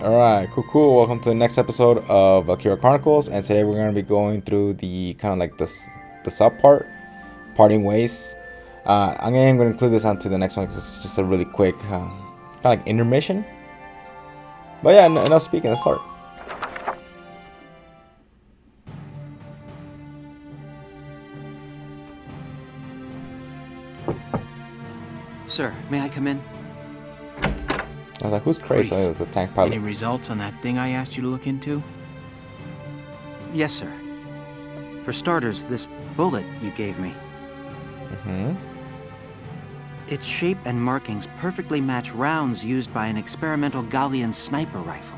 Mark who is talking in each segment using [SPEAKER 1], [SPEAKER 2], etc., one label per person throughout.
[SPEAKER 1] Alright, cool. Welcome to the next episode of Valkyria Chronicles, and today we're going to be going through the kind of like the sub part, parting ways. I'm going to include this onto the next one because it's just a really quick kind of like intermission. But yeah, enough speaking, let's start.
[SPEAKER 2] Sir, may I come in?
[SPEAKER 1] I was like, who's crazy?
[SPEAKER 3] Please.
[SPEAKER 1] Oh, it was the tank pilot.
[SPEAKER 3] Any results on that thing I asked you to look into?
[SPEAKER 2] Yes, sir. For starters, this bullet you gave me. Its shape and markings perfectly match rounds used by an experimental Gallian sniper rifle.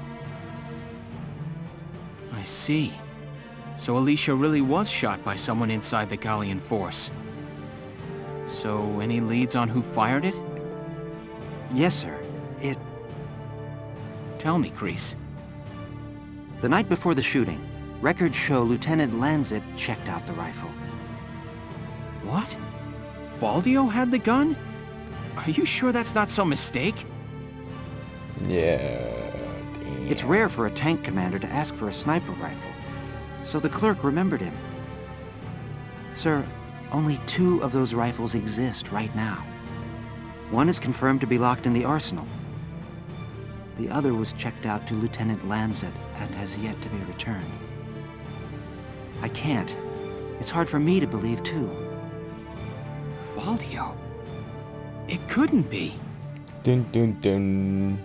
[SPEAKER 3] I see. So Alicia really was shot by someone inside the Gallian force. So, any leads on who fired it?
[SPEAKER 2] Yes, sir.
[SPEAKER 3] Tell me, Kreese.
[SPEAKER 2] The night before the shooting, records show Lieutenant Lanzet checked out the rifle.
[SPEAKER 3] What? Faldio had the gun? Are you sure that's not some mistake?
[SPEAKER 1] Yeah. Damn.
[SPEAKER 2] It's rare for a tank commander to ask for a sniper rifle, so the clerk remembered him. Sir, only 2 of those rifles exist right now. One is confirmed to be locked in the arsenal. The other was checked out to Lieutenant Lanzet and has yet to be returned. I can't. It's hard for me to believe, too.
[SPEAKER 3] Faldio? It couldn't be.
[SPEAKER 1] Dun dun dun.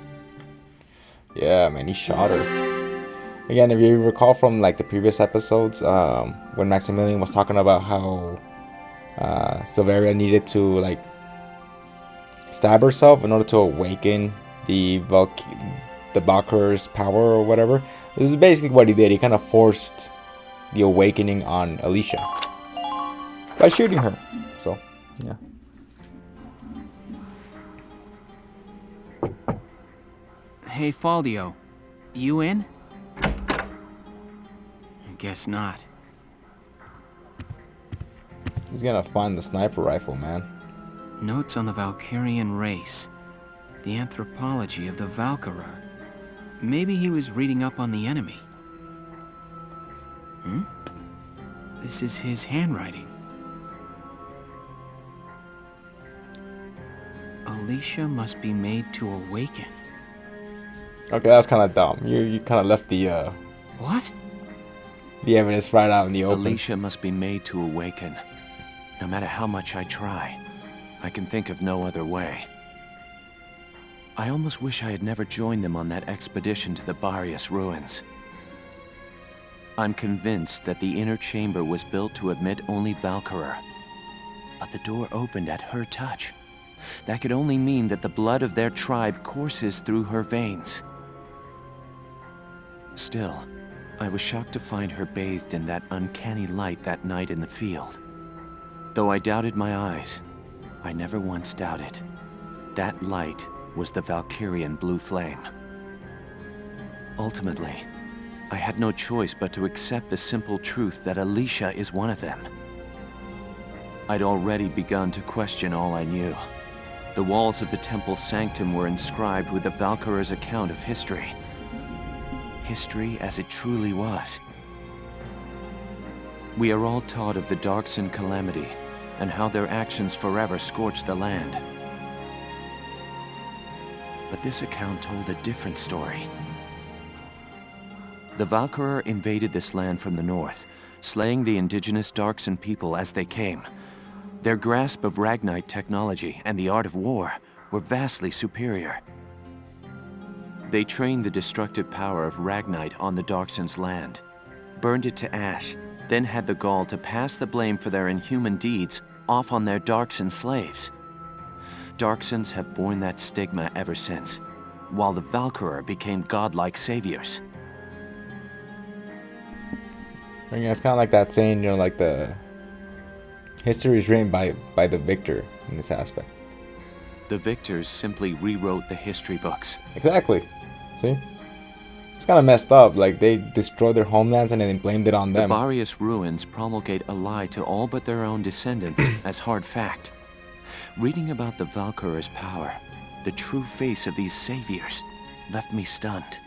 [SPEAKER 1] Yeah, man, he shot her. Again, if you recall from like the previous episodes, when Maximilian was talking about how Silveria needed to like stab herself in order to awaken the Valkyr's power or whatever. This is basically what he did. He kind of forced the awakening on Alicia by shooting her. So, yeah.
[SPEAKER 3] Hey, Faldio. You in? I guess not.
[SPEAKER 1] He's gonna find the sniper rifle, man.
[SPEAKER 3] Notes on the Valkyrian race. The anthropology of the Valkyrer. Maybe he was reading up on the enemy. This is his handwriting. Alicia must be made to awaken.
[SPEAKER 1] Okay, that's kind of dumb. You kind of left the
[SPEAKER 3] What?
[SPEAKER 1] the evidence right out in the open.
[SPEAKER 4] Alicia must be made to awaken. No matter how much I try, I can think of no other way. I almost wish I had never joined them on that expedition to the Valkyria's ruins. I'm convinced that the inner chamber was built to admit only Valkyria. But the door opened at her touch. That could only mean that the blood of their tribe courses through her veins. Still, I was shocked to find her bathed in that uncanny light that night in the field. Though I doubted my eyes, I never once doubted. That light was the Valkyrian blue flame. Ultimately, I had no choice but to accept the simple truth that Alicia is one of them. I'd already begun to question all I knew. The walls of the temple sanctum were inscribed with the Valkyrier's account of history. History as it truly was. We are all taught of the Darkson calamity and how their actions forever scorched the land. But this account told a different story. The Valkyria invaded this land from the north, slaying the indigenous Darkson people as they came. Their grasp of Ragnite technology and the art of war were vastly superior. They trained the destructive power of Ragnite on the Darkson's land, burned it to ash, then had the gall to pass the blame for their inhuman deeds off on their Darkson slaves. Darksons have borne that stigma ever since, while the Valkyria became godlike saviors.
[SPEAKER 1] I mean, it's kind of like that saying, you know, like the history is written by the victor in this aspect.
[SPEAKER 4] The victors simply rewrote the history books.
[SPEAKER 1] Exactly. See? It's kind of messed up. Like, they destroyed their homelands and then blamed it on them.
[SPEAKER 4] The Valkyria's ruins promulgate a lie to all but their own descendants as hard fact. Reading about the Valkyria's power, the true face of these saviors, left me stunned.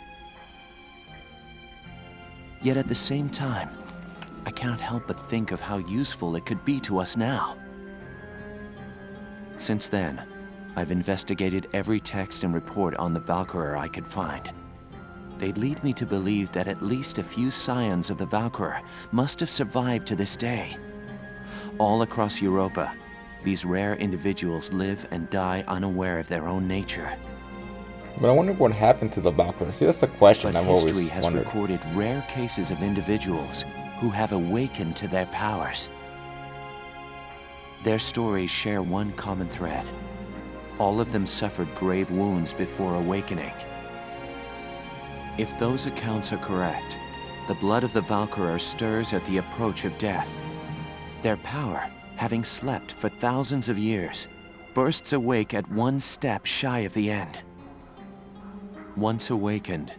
[SPEAKER 4] Yet at the same time, I cannot help but think of how useful it could be to us now. Since then, I've investigated every text and report on the Valkyria I could find. They'd lead me to believe that at least a few scions of the Valkyria must have survived to this day. All across Europa, these rare individuals live and die unaware of their own nature.
[SPEAKER 1] But I wonder what happened to the Valkyria. See, that's the question
[SPEAKER 4] But
[SPEAKER 1] I've always
[SPEAKER 4] history has
[SPEAKER 1] wondered.
[SPEAKER 4] recorded rare cases of individuals who have awakened to their powers. Their stories share one common thread. All of them suffered grave wounds before awakening. If those accounts are correct, the blood of the Valkyria stirs at the approach of death. Their power, having slept for thousands of years, bursts awake at one step shy of the end. Once awakened,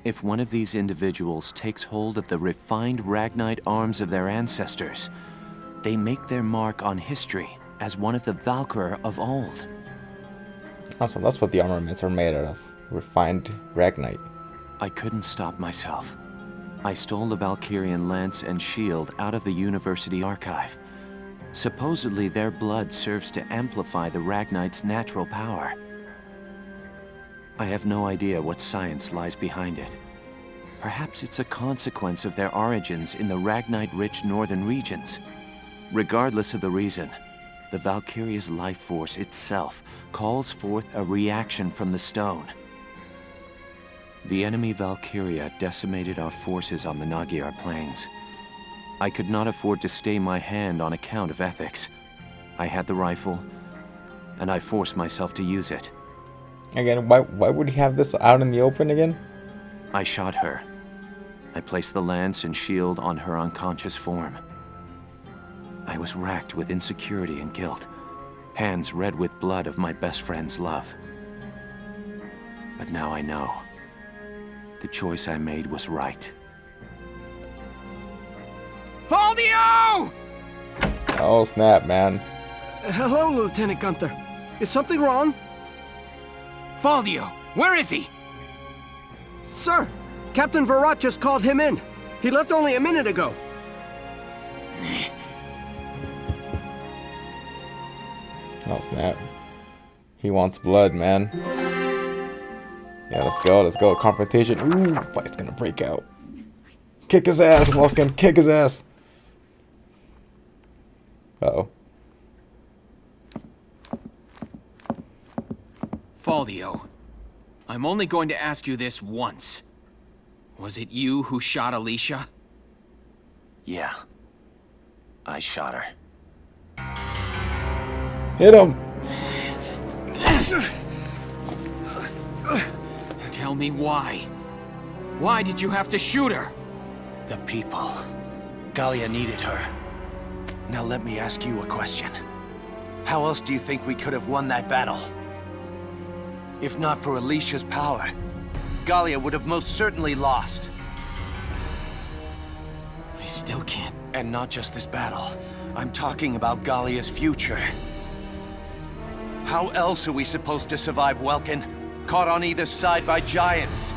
[SPEAKER 4] if one of these individuals takes hold of the refined Ragnite arms of their ancestors, they make their mark on history as one of the Valkyria of old.
[SPEAKER 1] Oh, so that's what the armaments are made out of. Refined Ragnite.
[SPEAKER 4] I couldn't stop myself. I stole the Valkyrian lance and shield out of the university archive. Supposedly their blood serves to amplify the Ragnite's natural power. I have no idea what science lies behind it. Perhaps it's a consequence of their origins in the Ragnite-rich northern regions. Regardless of the reason, the Valkyria's life force itself calls forth a reaction from the stone. The enemy Valkyria decimated our forces on the Magyar plains. I could not afford to stay my hand on account of ethics. I had the rifle, and I forced myself to use it.
[SPEAKER 1] Again, why would he have this out in the open again?
[SPEAKER 4] I shot her. I placed the lance and shield on her unconscious form. I was racked with insecurity and guilt, hands red with blood of my best friend's love. But now I know. The choice I made was right.
[SPEAKER 3] Faldio!
[SPEAKER 1] Oh snap, man.
[SPEAKER 5] Hello, Lieutenant Gunther. Is something wrong?
[SPEAKER 3] Faldio, where is he?
[SPEAKER 5] Sir, Captain Virat just called him in. He left only a minute ago.
[SPEAKER 1] Oh snap. He wants blood, man. Yeah, let's go. Confrontation. Ooh, fight's gonna break out. Kick his ass, Vulcan. Kick his ass. Uh-oh.
[SPEAKER 3] Faldio, I'm only going to ask you this once. Was it you who shot Alicia?
[SPEAKER 4] Yeah. I shot her.
[SPEAKER 1] Hit him.
[SPEAKER 3] Tell me why. Why did you have to shoot her?
[SPEAKER 4] The people. Gallia needed her. Now let me ask you a question. How else do you think we could have won that battle? If not for Alicia's power, Gallia would have most certainly lost.
[SPEAKER 3] I still can't.
[SPEAKER 4] And not just this battle. I'm talking about Gallia's future. How else are we supposed to survive, Welkin? Caught on either side by giants.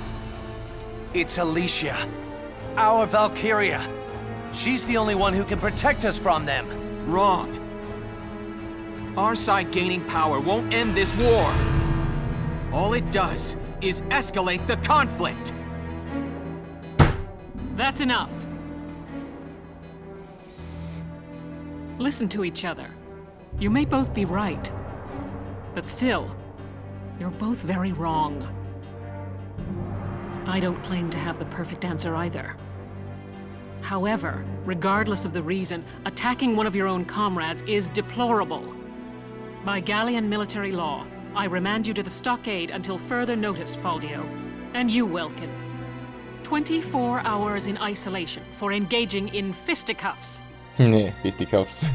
[SPEAKER 4] It's Alicia. Our Valkyria. She's the only one who can protect us from them.
[SPEAKER 3] Wrong. Our side gaining power won't end this war. All it does is escalate the conflict.
[SPEAKER 6] That's enough. Listen to each other. You may both be right, but still, you're both very wrong. I don't claim to have the perfect answer either. However, regardless of the reason, attacking one of your own comrades is deplorable. By Gallian military law, I remand you to the stockade until further notice, Faldio. And you, Welkin. 24 hours in isolation for engaging in fisticuffs.
[SPEAKER 1] Yeah, fisticuffs.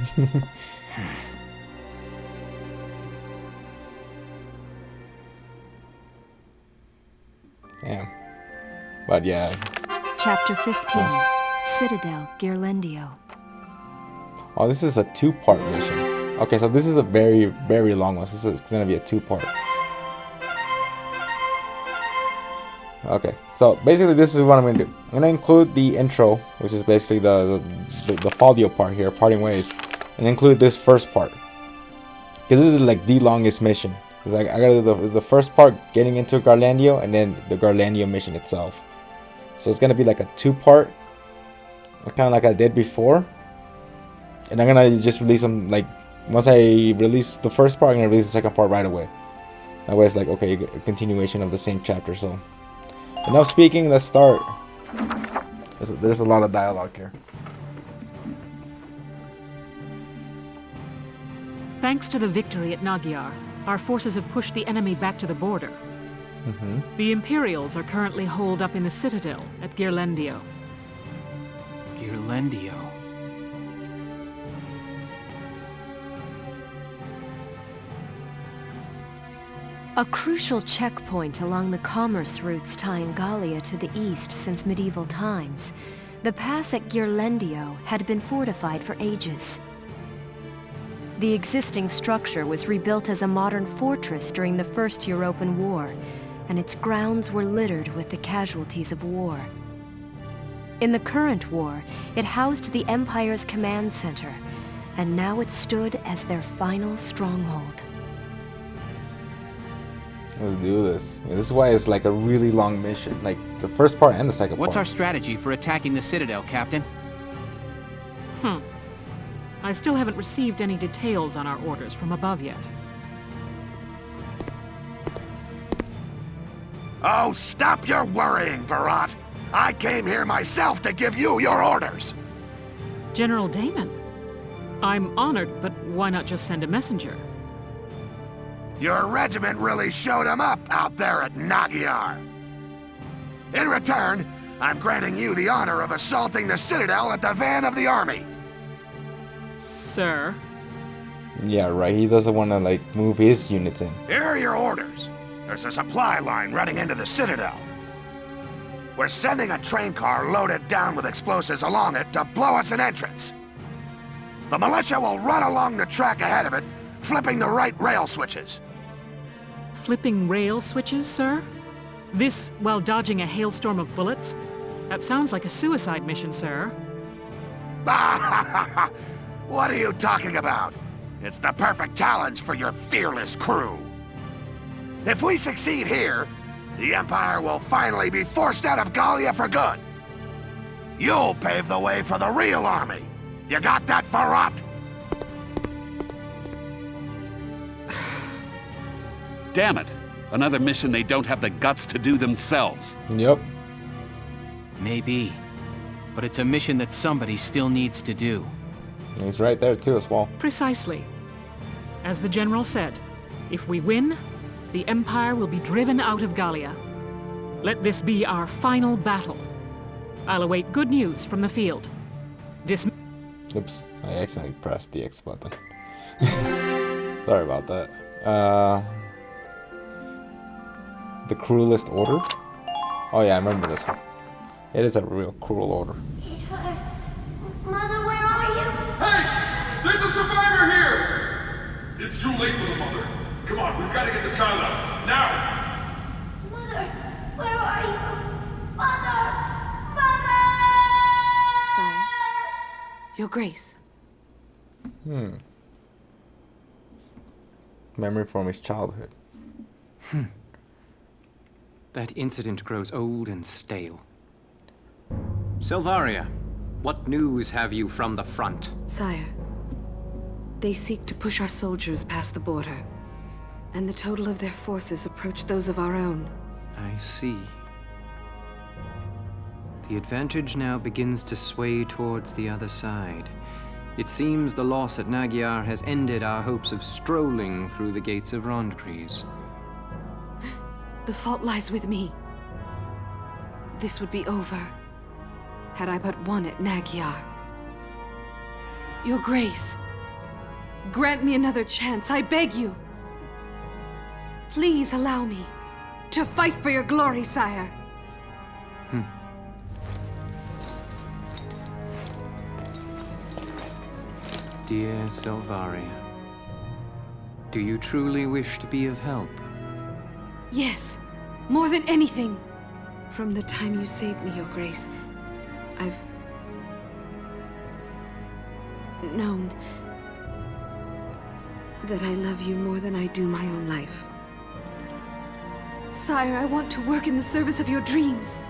[SPEAKER 1] Damn. But yeah.
[SPEAKER 7] Chapter 15, Citadel Ghirlandaio.
[SPEAKER 1] Oh, this is a two-part mission. Okay, so this is a very, very long one. This is gonna be a two-part. Okay, so basically this is what I'm gonna do. I'm gonna include the intro, which is basically the Faldio part here, parting ways, and include this first part, because this is like the longest mission. Because I gotta do the first part, getting into Garlandio, and then the Garlandio mission itself. So it's gonna be like a 2-part, kind of like I did before. And I'm gonna just release them, like, once I release the first part, I'm gonna release the second part right away. That way it's like, okay, a continuation of the same chapter. So enough speaking, let's start. There's a lot of dialogue here.
[SPEAKER 6] Thanks to the victory at Nagyar, our forces have pushed the enemy back to the border. The Imperials are currently holed up in the citadel at Girlendio.
[SPEAKER 3] Girlendio.
[SPEAKER 7] A crucial checkpoint along the commerce routes tying Gallia to the east since medieval times, the pass at Girlendio had been fortified for ages. The existing structure was rebuilt as a modern fortress during the First European War, and its grounds were littered with the casualties of war. In the current war, it housed the Empire's command center, and now it stood as their final stronghold.
[SPEAKER 1] Let's do this. Yeah, this is why it's like a really long mission, like the first part and the second
[SPEAKER 3] What's our
[SPEAKER 1] part.
[SPEAKER 3] strategy for attacking the Citadel, Captain?
[SPEAKER 6] I still haven't received any details on our orders from above yet.
[SPEAKER 8] Oh, stop your worrying, Virat! I came here myself to give you your orders!
[SPEAKER 6] General Damon, I'm honored, but why not just send a messenger?
[SPEAKER 8] Your regiment really showed 'em up out there at Nagyar. In return, I'm granting you the honor of assaulting the Citadel at the van of the army.
[SPEAKER 6] Sir?
[SPEAKER 1] Yeah, right. He doesn't want to like move his units in.
[SPEAKER 8] Here are your orders. There's a supply line running into the Citadel. We're sending a train car loaded down with explosives along it to blow us an entrance. The militia will run along the track ahead of it, flipping the right rail switches.
[SPEAKER 6] Flipping rail switches, sir? This while dodging a hailstorm of bullets? That sounds like a suicide mission, sir.
[SPEAKER 8] What are you talking about? It's the perfect challenge for your fearless crew. If we succeed here, the Empire will finally be forced out of Gallia for good. You'll pave the way for the real army. You got that, Virat?
[SPEAKER 9] Damn it! Another mission they don't have the guts to do themselves.
[SPEAKER 1] Yep.
[SPEAKER 3] Maybe. But it's a mission that somebody still needs to do.
[SPEAKER 1] He's right there too as well.
[SPEAKER 6] Precisely. As the General said, if we win, the Empire will be driven out of Gallia. Let this be our final battle. I'll await good news from the field.
[SPEAKER 1] Oops, I accidentally pressed the X button. Sorry about that. The cruelest order? Oh yeah, I remember this one. It is a real cruel order.
[SPEAKER 10] It hurts. Mother, where are you?
[SPEAKER 11] Hey! There's a survivor here! It's too late for the mother. Come on, we've got to get the child out. Now!
[SPEAKER 10] Mother, where are you? Mother! Mother!
[SPEAKER 12] Sire, Your Grace.
[SPEAKER 1] Memory from his childhood.
[SPEAKER 13] That incident grows old and stale. Silvaria, what news have you from the front?
[SPEAKER 12] Sire, they seek to push our soldiers past the border, and the total of their forces approach those of our own.
[SPEAKER 13] I see. The advantage now begins to sway towards the other side. It seems the loss at Nagyar has ended our hopes of strolling through the gates of Rondgries.
[SPEAKER 12] The fault lies with me. This would be over had I but won at Nagyar. Your Grace, grant me another chance, I beg you. Please allow me to fight for your glory, sire.
[SPEAKER 13] Dear Silvaria, do you truly wish to be of help?
[SPEAKER 12] Yes, more than anything. From the time you saved me, Your Grace, I've known that I love you more than I do my own life. Sire, I want to work in the service of your dreams.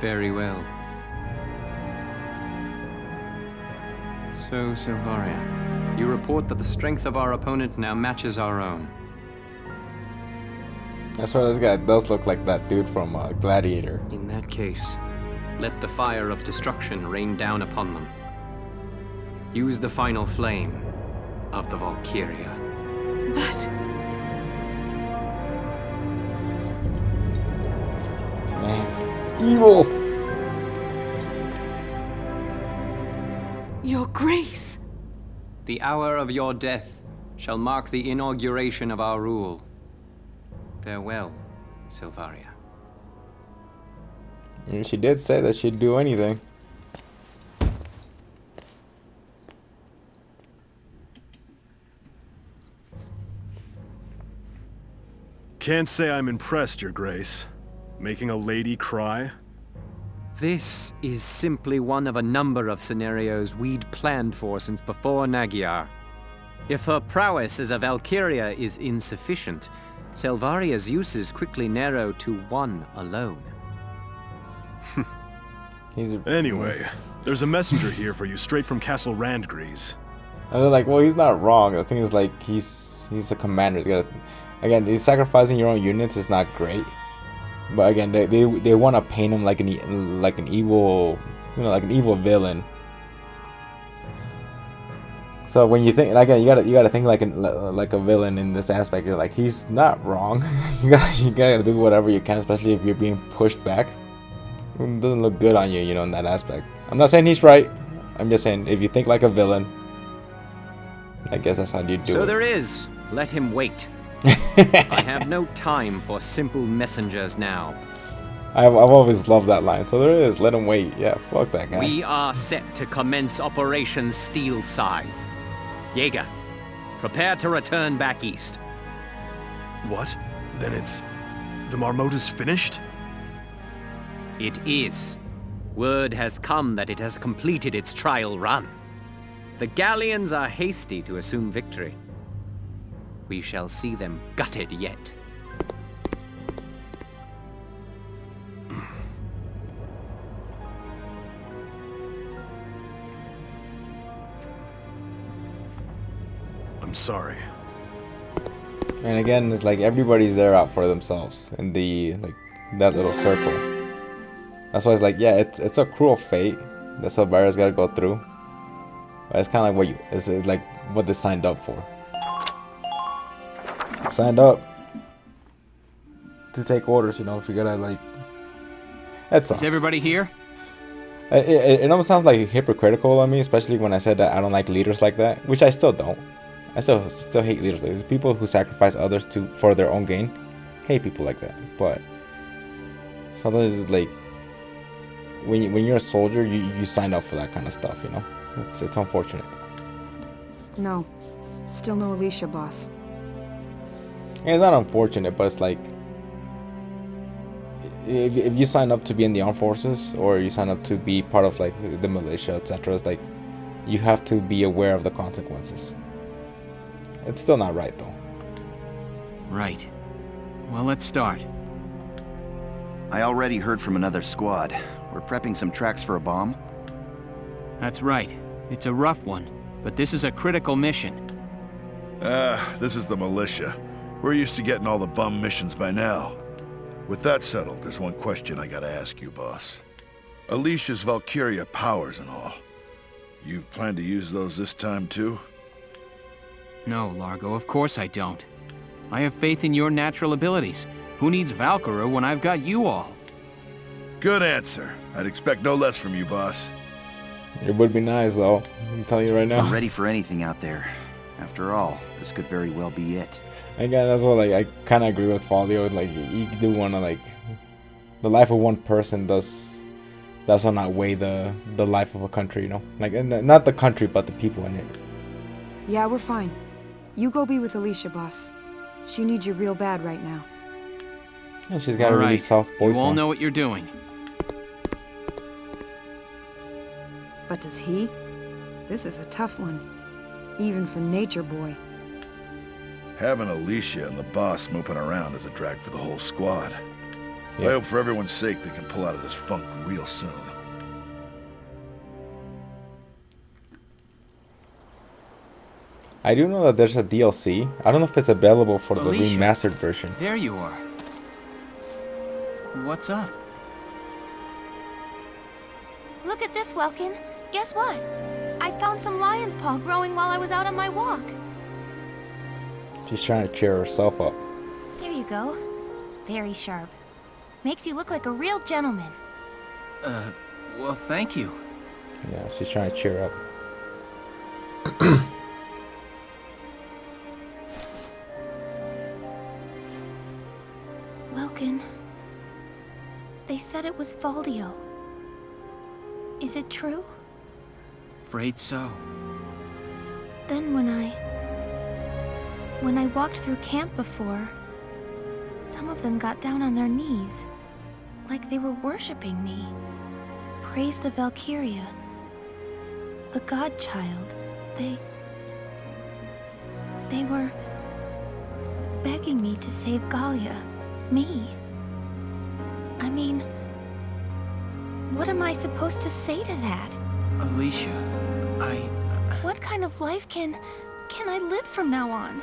[SPEAKER 13] Very well. So, Silvaria, you report that the strength of our opponent now matches our own.
[SPEAKER 1] I swear this guy does look like that dude from Gladiator.
[SPEAKER 13] In that case, let the fire of destruction rain down upon them. Use the final flame of the Valkyria.
[SPEAKER 12] But...
[SPEAKER 1] Man, evil!
[SPEAKER 12] Your Grace!
[SPEAKER 13] The hour of your death shall mark the inauguration of our rule. Farewell, Silvaria.
[SPEAKER 1] She did say that she'd do anything.
[SPEAKER 14] Can't say I'm impressed, Your Grace. Making a lady cry?
[SPEAKER 13] This is simply one of a number of scenarios we'd planned for since before Nagyar. If her prowess as a Valkyria is insufficient, Silvaria's uses quickly narrow to one alone.
[SPEAKER 14] Anyway, there's a messenger here for you straight from Castle Randgrease.
[SPEAKER 1] And they're like, well, he's not wrong. The thing is, like, he's a commander. He's gotta, again, he's sacrificing your own units is not great. But again, they want to paint him like an evil, like an evil villain. So when you think, again, you gotta think like a villain in this aspect. You're like, he's not wrong. you gotta do whatever you can, especially if you're being pushed back. It doesn't look good on you, in that aspect. I'm not saying he's right. I'm just saying if you think like a villain, I guess that's how you do it.
[SPEAKER 13] So there is. Let him wait. I have no time for simple messengers now.
[SPEAKER 1] I've always loved that line. So there is. Let him wait. Yeah, fuck that guy.
[SPEAKER 13] We are set to commence Operation Steel Scythe. Jaeger, prepare to return back east.
[SPEAKER 14] What? Then it's... the Marmota's finished?
[SPEAKER 13] It is. Word has come that it has completed its trial run. The Galleons are hasty to assume victory. We shall see them gutted yet.
[SPEAKER 14] I'm sorry.
[SPEAKER 1] And again, it's like everybody's there out for themselves in that little circle. That's why it's like, yeah, it's a cruel fate that Silvaria's got to go through. But it's kind of like it's like what they signed up for. Signed up to take orders, if you gotta like. That sucks.
[SPEAKER 3] Is everybody here?
[SPEAKER 1] It almost sounds like hypocritical on me, especially when I said that I don't like leaders like that, which I still don't. I still hate leaders like this. People who sacrifice others for their own gain. Hate people like that. But sometimes it's like when you're a soldier, you sign up for that kind of stuff. It's unfortunate.
[SPEAKER 15] No, still no Alicia, boss.
[SPEAKER 1] And it's not unfortunate, but it's like if you sign up to be in the armed forces or you sign up to be part of like the militia, etc., it's like you have to be aware of the consequences. It's still not right though.
[SPEAKER 3] Right. Well, let's start.
[SPEAKER 16] I already heard from another squad. We're prepping some tracks for a bomb.
[SPEAKER 3] That's right. It's a rough one, but this is a critical mission.
[SPEAKER 8] This is the militia. We're used to getting all the bum missions by now. With that settled, there's one question I gotta ask you, boss. Alicia's Valkyria powers and all. You plan to use those this time too?
[SPEAKER 3] No, Largo, of course I don't. I have faith in your natural abilities. Who needs Valkyria when I've got you all?
[SPEAKER 8] Good answer. I'd expect no less from you, boss.
[SPEAKER 1] It would be nice though, I'm telling you right now.
[SPEAKER 16] I'm ready for anything out there. After all, this could very well be it.
[SPEAKER 1] Again, that's what I kind of agree with Folio. Like you do want to the life of one person does not outweigh the life of a country, Like not the country, but the people in it.
[SPEAKER 15] Yeah, we're fine. You go be with Alicia, boss. She needs you real bad right now.
[SPEAKER 1] Yeah, she's got a
[SPEAKER 3] All
[SPEAKER 1] really
[SPEAKER 3] right,
[SPEAKER 1] soft voice
[SPEAKER 3] you all
[SPEAKER 1] now.
[SPEAKER 3] know what you're doing.
[SPEAKER 15] But does he? This is a tough one. Even for Nature Boy.
[SPEAKER 11] Having Alicia and the boss moping around is a drag for the whole squad.
[SPEAKER 1] Yeah.
[SPEAKER 11] I hope for everyone's sake they can pull out of this funk real soon.
[SPEAKER 1] I do know that there's a DLC. I don't know if it's available for the
[SPEAKER 3] Alicia,
[SPEAKER 1] remastered version.
[SPEAKER 3] There you are. What's up?
[SPEAKER 10] Look at this, Welkin. Guess what? I found some lion's paw growing while I was out on my walk.
[SPEAKER 1] She's trying to cheer herself up.
[SPEAKER 10] Here you go. Very sharp. Makes you look like a real gentleman.
[SPEAKER 3] Well, thank you.
[SPEAKER 1] Yeah, she's trying to cheer up.
[SPEAKER 10] Welkin. They said it was Valdio. Is it true?
[SPEAKER 3] Afraid so.
[SPEAKER 10] Then when I walked through camp before, some of them got down on their knees, like they were worshipping me. Praise the Valkyria, the godchild. They were begging me to save Gallia, me. I mean, what am I supposed to say to that?
[SPEAKER 3] Alicia,
[SPEAKER 10] What kind of life can I live from now on?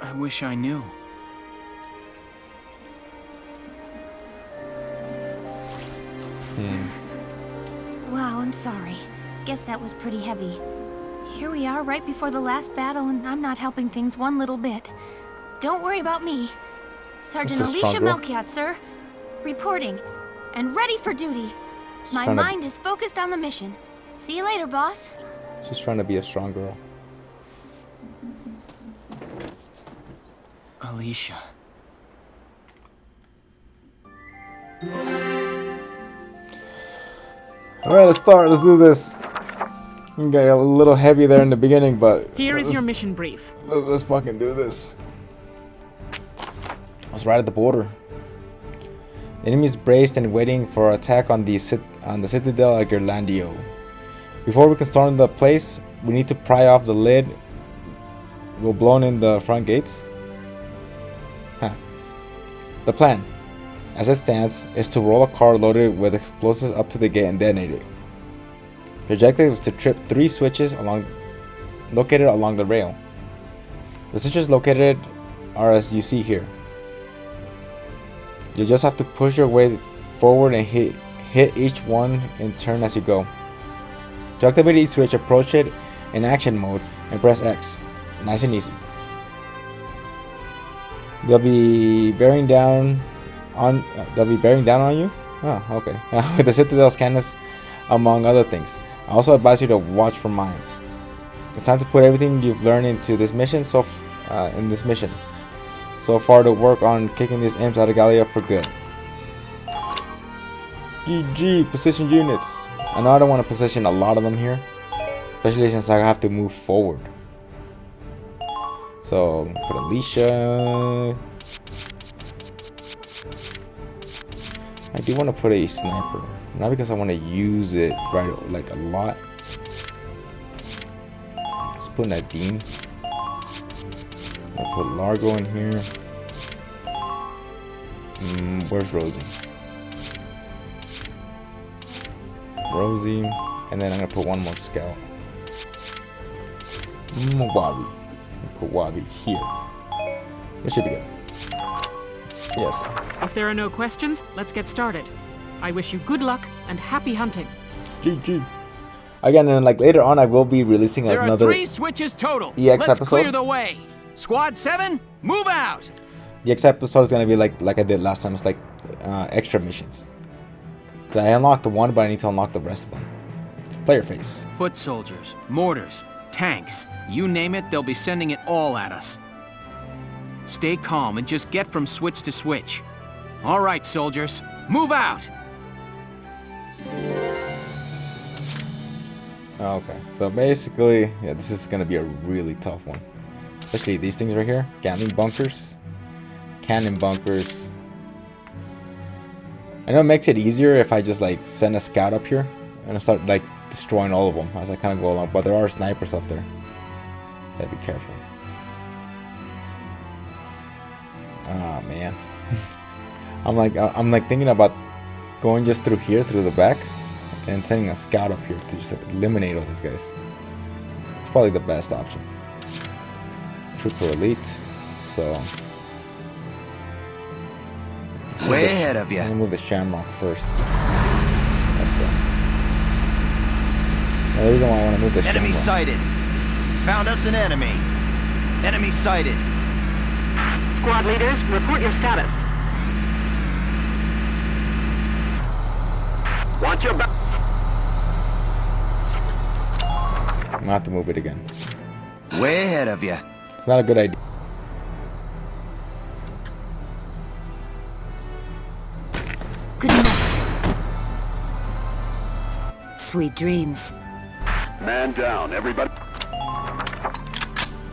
[SPEAKER 3] I wish I knew.
[SPEAKER 10] Wow, I'm sorry. Guess that was pretty heavy. Here we are right before the last battle, and I'm not helping things one little bit. Don't worry about me. Sergeant Alicia Melchiot, sir. Reporting. And ready for duty. My mind is focused on the mission. See you later, boss.
[SPEAKER 1] She's trying to be a strong girl.
[SPEAKER 3] Alicia.
[SPEAKER 1] Alright, let's start. Let's do this. We got a little heavy there in the beginning, but...
[SPEAKER 6] Here is your mission brief.
[SPEAKER 1] Let's fucking do this. Let's right at the border. The enemy is braced and waiting for attack on the citadel at Gerlandio. Before we can storm the place, we need to pry off the lid. We'll blown in the front gates. The plan, as it stands, is to roll a car loaded with explosives up to the gate and detonate it. The objective is to trip 3 switches located along the rail. The switches located are as you see here. You just have to push your way forward and hit each one in turn as you go. To activate each switch, approach it in action mode and press X. Nice and easy. They'll be bearing down on you. Oh, okay. With the Citadel's cannons, among other things. I also advise you to watch for mines. It's time to put everything you've learned into this mission. So far to work on kicking these imps out of Gallia for good. GG, position units. I know I don't want to position a lot of them here, especially since I have to move forward. So put Alicia. I do want to put a sniper, not because I want to use it like a lot. Let's put Nadine. I'll put Largo in here. Where's Rosie? Rosie, and then I'm gonna put one more scout. Wabi. Put Wabi here. This should be good. Yes.
[SPEAKER 6] If there are no questions, let's get started. I wish you good luck and happy hunting.
[SPEAKER 1] GG. Again, and like later on, I will be releasing another.
[SPEAKER 3] There are 3 switches total.
[SPEAKER 1] EX
[SPEAKER 3] Let's
[SPEAKER 1] episode.
[SPEAKER 3] clear the way. Squad 7, move out.
[SPEAKER 1] The EX episode is gonna be like I did last time. It's like extra missions. So I unlocked the one, but I need to unlock the rest of them. Player face.
[SPEAKER 3] Foot soldiers, mortars, tanks, you name it, they'll be sending it all at us. Stay calm and just get from switch to switch. All right, soldiers, move out!
[SPEAKER 1] Okay, so basically, yeah, this is gonna be a really tough one. Especially these things right here. Gatling bunkers. Cannon bunkers. I know it makes it easier if I just like send a scout up here and I start like destroying all of them as I kind of go along. But there are snipers up there. So gotta be careful. Oh man. I'm like thinking about going just through here, through the back, and sending a scout up here to just eliminate all these guys. It's probably the best option. Trooper elite, so
[SPEAKER 16] way ahead of you.
[SPEAKER 1] I'm gonna move the Shamrock first. Let's go. Now, the reason why I want to move the
[SPEAKER 16] Enemy
[SPEAKER 1] Shamrock.
[SPEAKER 16] sighted. Found us an enemy. Enemy sighted.
[SPEAKER 6] Squad leaders, report your status.
[SPEAKER 17] Watch your back.
[SPEAKER 1] I'm gonna have to move it again.
[SPEAKER 16] Way ahead of you.
[SPEAKER 1] It's not a good idea.
[SPEAKER 18] Good night. Sweet dreams.
[SPEAKER 17] Man down, everybody.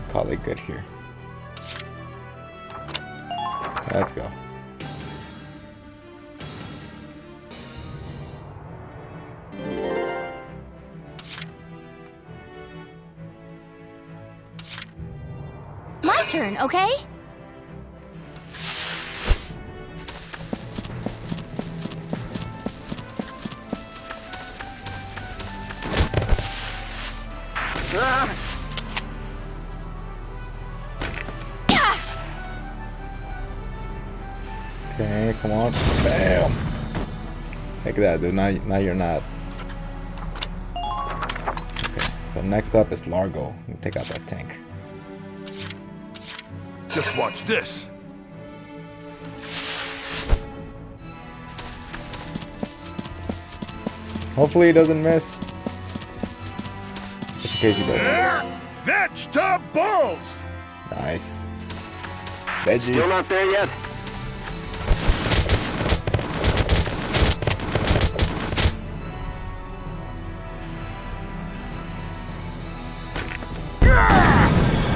[SPEAKER 1] Call it good here. Let's go.
[SPEAKER 10] My turn, okay?
[SPEAKER 1] Okay, come on. Bam. Take that, dude. Now you're not. Okay, so next up is Largo. We'll take out that tank.
[SPEAKER 11] Just watch this.
[SPEAKER 1] Hopefully he doesn't miss. Just in case he does.
[SPEAKER 11] Vegetables!
[SPEAKER 1] Nice. Veggies.
[SPEAKER 17] Still not there yet?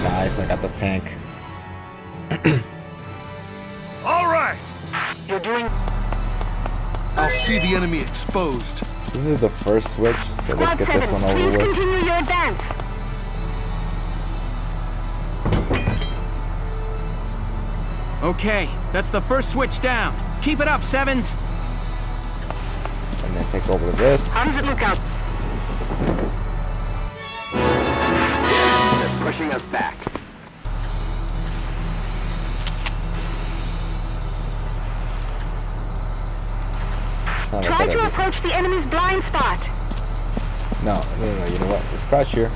[SPEAKER 1] Nice, I got the tank.
[SPEAKER 11] All right.
[SPEAKER 17] You're doing.
[SPEAKER 11] I'll see the enemy exposed.
[SPEAKER 1] This is the first switch, so let's get this one over with.
[SPEAKER 17] Continue your advance.
[SPEAKER 3] Okay, that's the first switch down. Keep it up, Sevens.
[SPEAKER 1] And then take over this.
[SPEAKER 17] How does it look out? They're pushing us back.
[SPEAKER 10] Try to approach the enemy's blind spot.
[SPEAKER 1] No, you know what? Let's crouch here.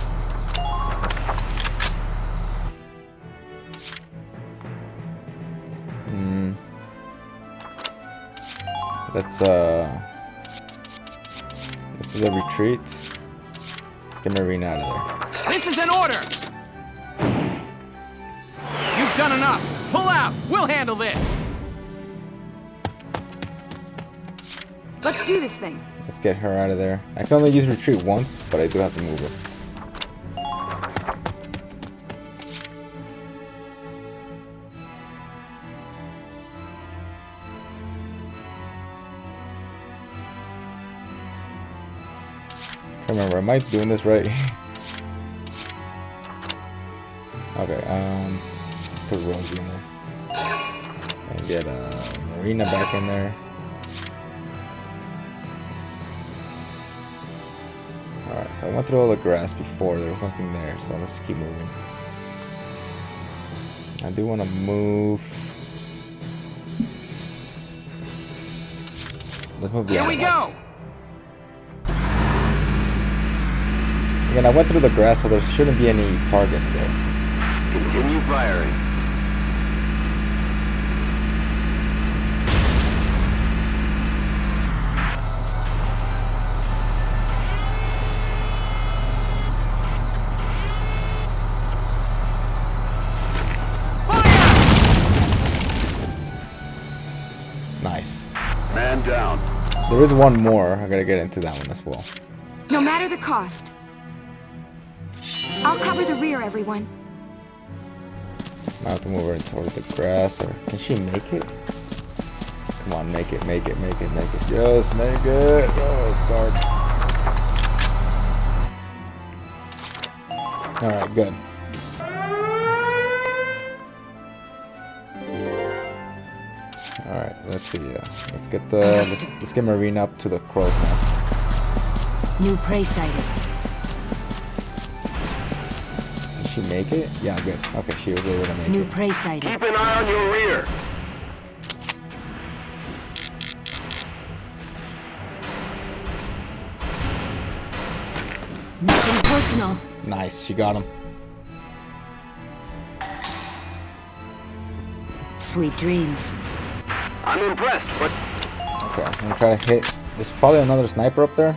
[SPEAKER 1] Let's this is a retreat. Let's get Marina out of there.
[SPEAKER 3] This is an order! You've done enough! Pull out! We'll handle this!
[SPEAKER 15] Let's do this thing.
[SPEAKER 1] Let's get her out of there. I can only use retreat once, but I do have to move her. Remember, am I doing this right? Okay, put Rosie in there. And get Marina back in there. Alright, so I went through all the grass before. There was nothing there, so let's keep moving. I do want to move. Let's move the
[SPEAKER 3] Here we go!
[SPEAKER 1] Again, I went through the grass, so there shouldn't be any targets there.
[SPEAKER 17] Continue firing.
[SPEAKER 1] Nice.
[SPEAKER 17] Man down.
[SPEAKER 1] There is one more. I gotta get into that one as well.
[SPEAKER 15] No matter the cost. I'll cover the rear, everyone.
[SPEAKER 1] I have to move her toward the grass, or can she make it? Come on, make it, make it, make it, make it. Just make it. Oh, it's dark. Alright, good. Alright, let's see. Let's get the let's get Marina up to the crow's nest.
[SPEAKER 18] New prey sighted.
[SPEAKER 1] Did she make it? Yeah, good. Okay, she was able to make it.
[SPEAKER 18] New prey sighted.
[SPEAKER 17] Keep an eye on your rear.
[SPEAKER 18] Nothing personal.
[SPEAKER 1] Nice, she got him.
[SPEAKER 18] Sweet dreams.
[SPEAKER 17] I'm impressed, but...
[SPEAKER 1] Okay, I'm gonna try to hit. There's probably another sniper up there.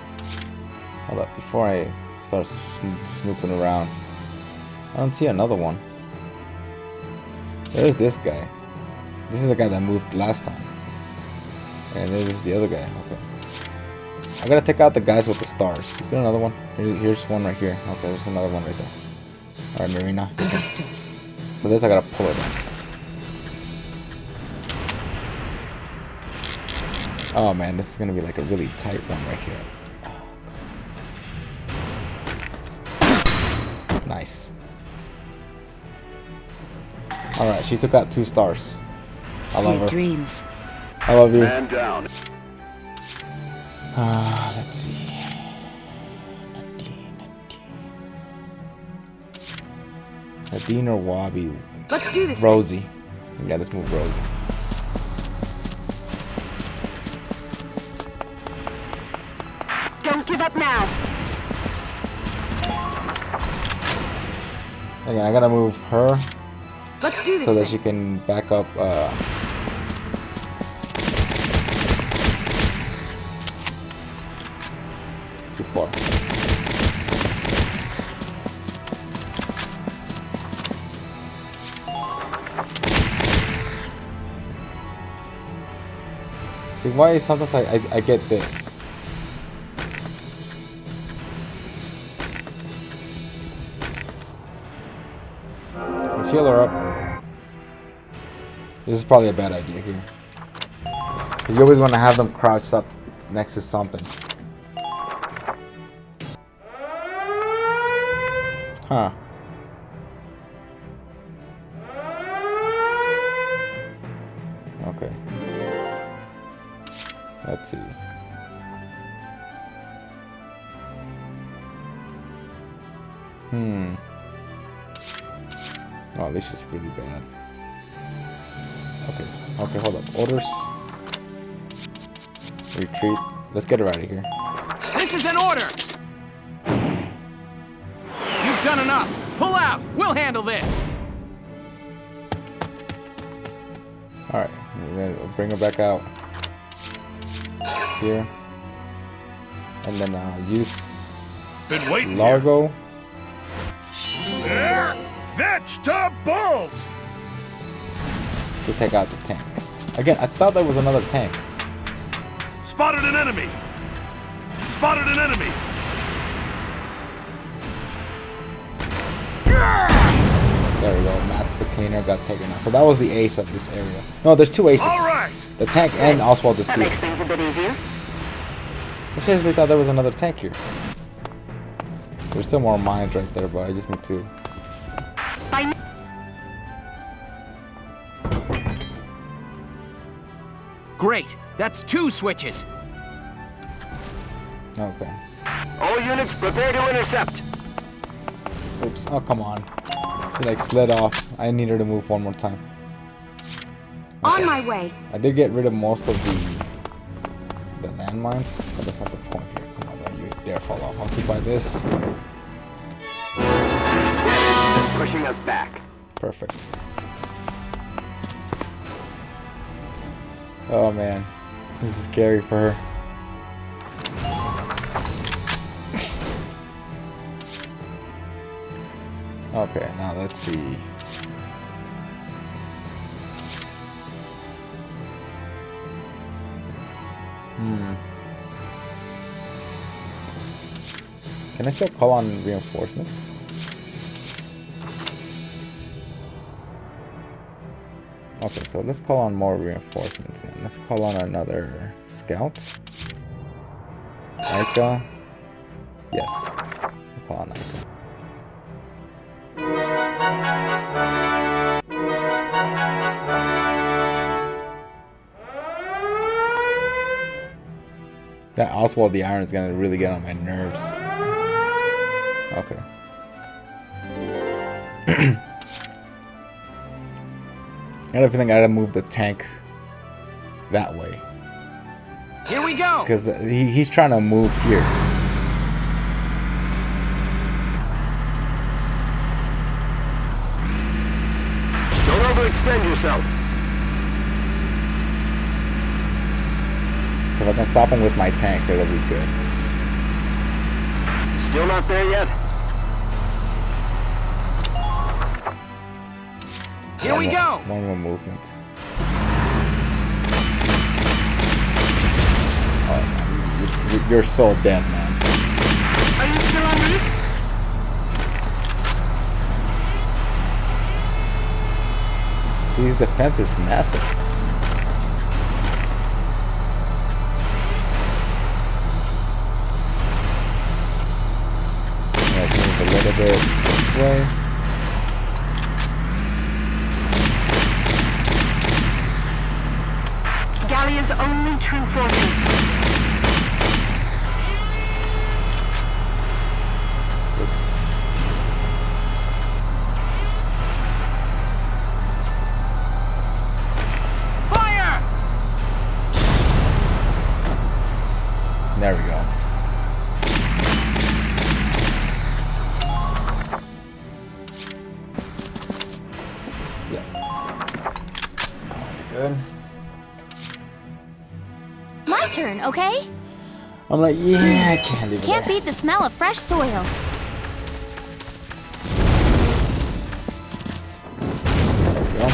[SPEAKER 1] Hold up, before I start snooping around. I don't see another one. There's this guy. This is the guy that moved last time. And this is the other guy. Okay. I gotta take out the guys with the stars. Is there another one? Here's one right here. Okay, there's another one right there. Alright, Marina.
[SPEAKER 18] Understood.
[SPEAKER 1] So this I gotta pull it in. Oh man, this is gonna be like a really tight one right here. Nice. Alright, she took out 2 stars. I love her.
[SPEAKER 18] Sweet dreams.
[SPEAKER 1] I love you.
[SPEAKER 17] Man down.
[SPEAKER 1] Let's see. Nadine or Wabi?
[SPEAKER 12] Let's do this.
[SPEAKER 1] Rosie. Yeah, let's move Rosie.
[SPEAKER 17] Don't give up now.
[SPEAKER 1] Again, I gotta move her.
[SPEAKER 12] Let's do this
[SPEAKER 1] so that
[SPEAKER 12] thing.
[SPEAKER 1] she can back up. Too far. See, why sometimes I get this. Let's heal her up. This is probably a bad idea here. Because you always want to have them crouched up next to something. Huh. Okay. Let's see. Oh, this is really bad. Okay. Okay, hold up. Orders. Retreat. Let's get her out of here.
[SPEAKER 3] This is an order! You've done enough! Pull out! We'll handle this!
[SPEAKER 1] Alright, we'll bring her back out. Here. And then use
[SPEAKER 11] Been waiting
[SPEAKER 1] Largo.
[SPEAKER 11] Here. Vegetables!
[SPEAKER 1] To take out the tank. Again, I thought there was another tank.
[SPEAKER 11] Spotted an enemy! Spotted an enemy!
[SPEAKER 1] There we go. Matt's the cleaner got taken out. So that was the ace of this area. No, there's 2 aces.
[SPEAKER 11] All right.
[SPEAKER 1] The tank and Oswald the Steel.
[SPEAKER 17] That makes things a bit easier.
[SPEAKER 1] I seriously thought there was another tank here. There's still more mines right there, but I just need to...
[SPEAKER 17] Bye.
[SPEAKER 3] Great! That's 2 switches!
[SPEAKER 1] Okay.
[SPEAKER 17] All units prepare to intercept.
[SPEAKER 1] Oops. Oh, come on. She like slid off. I need her to move one more time.
[SPEAKER 15] On my way.
[SPEAKER 1] I did get rid of most of the landmines, but that's not the point here. Come on, don't you dare fall off. I'll keep by this.
[SPEAKER 17] Pushing us back.
[SPEAKER 1] Perfect. Oh man, this is scary for her. Okay, now let's see. Can I still call on reinforcements? Okay, so let's call on more reinforcements then. Let's call on another scout. Aika. Yes. We'll call on Aika. That Oswald the Iron is gonna really get on my nerves. Okay. I don't think I gotta move the tank that way.
[SPEAKER 3] Here we go!
[SPEAKER 1] Because he's trying to move here.
[SPEAKER 17] Don't overextend yourself.
[SPEAKER 1] So if I can stop him with my tank, it'll be good.
[SPEAKER 17] Still not there yet?
[SPEAKER 3] Here we go!
[SPEAKER 1] One more movement. Oh, man. You're so dead, man.
[SPEAKER 17] Are you still on route?
[SPEAKER 1] See, his defense is massive. Let's move a little bit this way.
[SPEAKER 17] Gallia's only true fortress.
[SPEAKER 1] Oops.
[SPEAKER 3] Fire!
[SPEAKER 1] There we go. Yeah. Good.
[SPEAKER 10] My turn, okay?
[SPEAKER 1] I'm like, yeah, I can't leave it
[SPEAKER 10] Can't
[SPEAKER 1] there.
[SPEAKER 10] beat the smell of fresh soil.
[SPEAKER 1] There we go.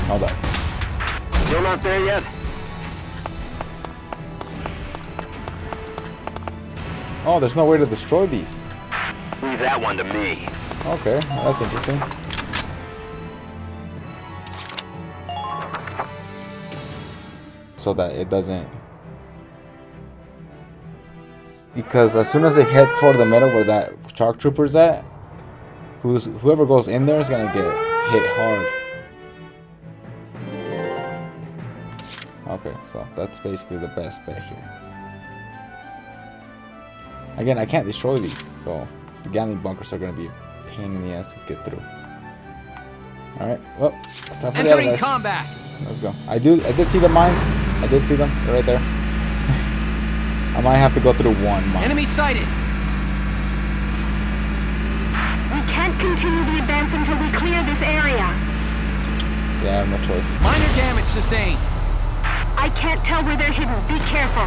[SPEAKER 1] Hold up.
[SPEAKER 17] Still not there yet?
[SPEAKER 1] Oh, there's no way to destroy these.
[SPEAKER 17] Leave that one to me.
[SPEAKER 1] Okay, that's interesting. So that it doesn't... Because as soon as they head toward the middle where that shock trooper's at, whoever goes in there is gonna get hit hard. Okay, so that's basically the best bet here. Again, I can't destroy these, so the Gatling bunkers are gonna be a pain in the ass to get through. Alright, well, it's time for the other
[SPEAKER 3] Entering
[SPEAKER 1] guys.
[SPEAKER 3] combat.
[SPEAKER 1] Let's go. I did see the mines. I did see them. They're right there. I might have to go through one mine.
[SPEAKER 3] Enemy sighted.
[SPEAKER 17] We can't continue the advance until we clear this area.
[SPEAKER 1] Yeah, I have no choice.
[SPEAKER 3] Minor damage sustained.
[SPEAKER 17] I can't tell where they're hidden. Be careful.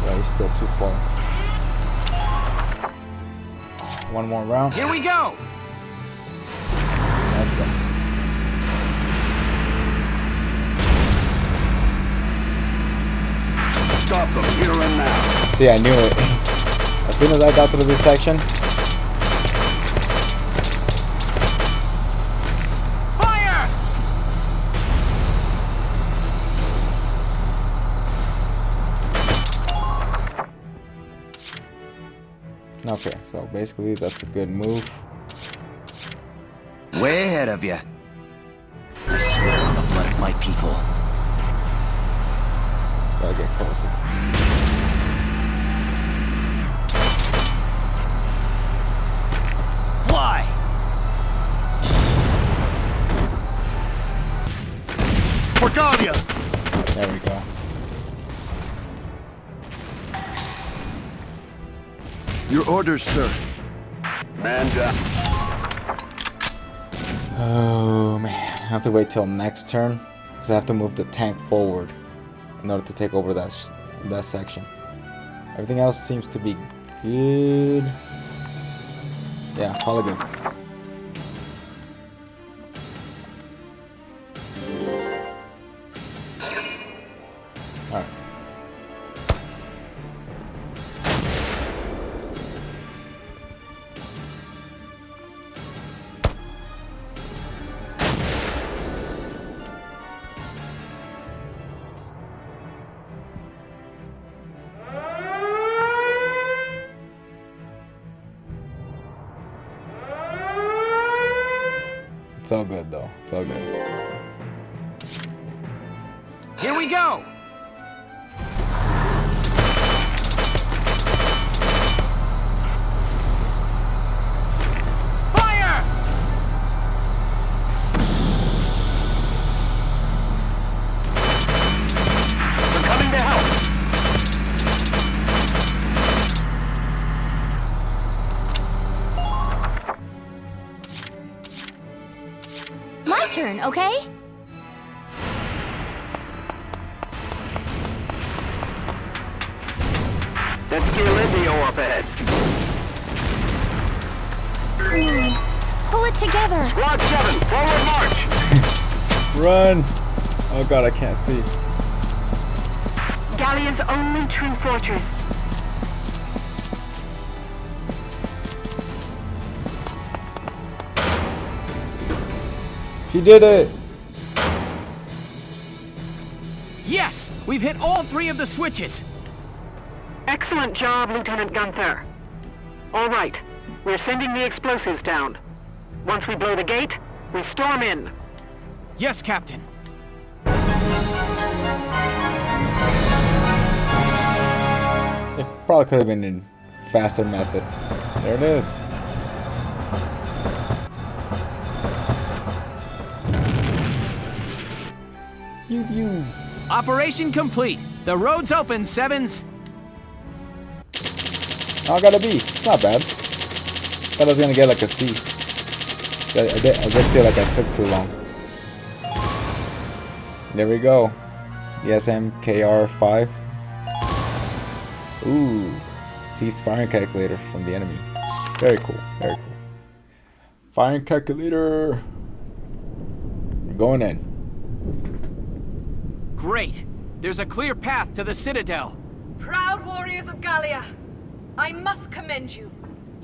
[SPEAKER 1] Yeah, he's still too far. One more round.
[SPEAKER 3] Here we go.
[SPEAKER 1] Let's go.
[SPEAKER 8] Stop them here and now.
[SPEAKER 1] See, I knew it. As soon as I got through this section.
[SPEAKER 3] Fire!
[SPEAKER 1] Okay, so basically that's a good move.
[SPEAKER 16] Way ahead of you. I swear on the blood of my people.
[SPEAKER 1] Gotta get closer.
[SPEAKER 16] Fly!
[SPEAKER 8] For Galia!
[SPEAKER 1] There we go.
[SPEAKER 8] Your orders, sir. Man down.
[SPEAKER 1] Oh man, I have to wait till next turn because I have to move the tank forward in order to take over that section. Everything else seems to be good. Yeah, probably good. Alright. It's all good though. It's all good.
[SPEAKER 3] Here we go! Fire!
[SPEAKER 17] We're coming to help.
[SPEAKER 10] My turn, okay?
[SPEAKER 17] That's Geolendio up ahead.
[SPEAKER 10] Pull it together.
[SPEAKER 17] Squad 7, forward march.
[SPEAKER 1] Run! Oh god, I can't see.
[SPEAKER 17] Gallia's only true fortress.
[SPEAKER 1] She did it!
[SPEAKER 3] Yes! We've hit all 3 of the switches!
[SPEAKER 17] Excellent job, Lieutenant Gunther. All right, we're sending the explosives down. Once we blow the gate, we storm in.
[SPEAKER 3] Yes, Captain.
[SPEAKER 1] It probably could have been in faster method. There it is. Pew pew.
[SPEAKER 3] Operation complete. The road's open, Sevens.
[SPEAKER 1] Oh, got a B. It's not bad. Thought I was gonna get like a C. I did feel like I took too long. There we go. The SMKR-5. Ooh. Seized firing calculator from the enemy. Very cool. Very cool. Firing calculator. We're going in.
[SPEAKER 3] Great. There's a clear path to the Citadel.
[SPEAKER 12] Proud warriors of Gallia, I must commend you.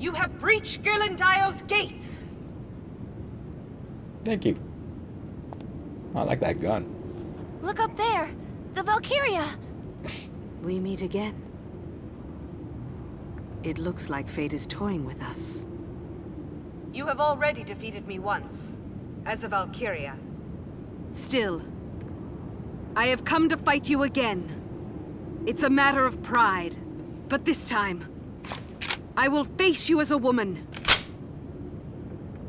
[SPEAKER 12] You have breached Ghirlandio's gates.
[SPEAKER 1] Thank you. I like that gun.
[SPEAKER 10] Look up there. The Valkyria.
[SPEAKER 12] We meet again. It looks like fate is toying with us. You have already defeated me once, as a Valkyria. Still, I have come to fight you again. It's a matter of pride, but this time, I will face you as a woman.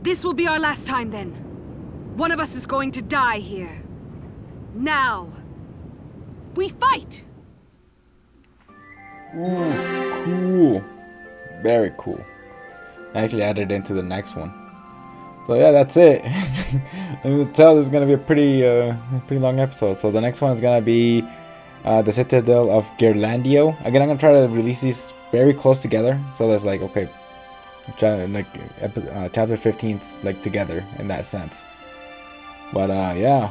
[SPEAKER 12] This will be our last time then. One of us is going to die here. Now, we fight!
[SPEAKER 1] Ooh, cool. Very cool. I actually added it into the next one. So yeah, that's it. I can tell this is gonna be a pretty long episode. So the next one is gonna be the Citadel of Ghirlandio. Again, I'm gonna try to release these very close together. So that's like, okay, chapter 15's like together in that sense. But yeah,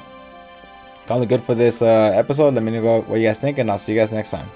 [SPEAKER 1] calling it good for this episode. Let me know what you guys think, and I'll see you guys next time.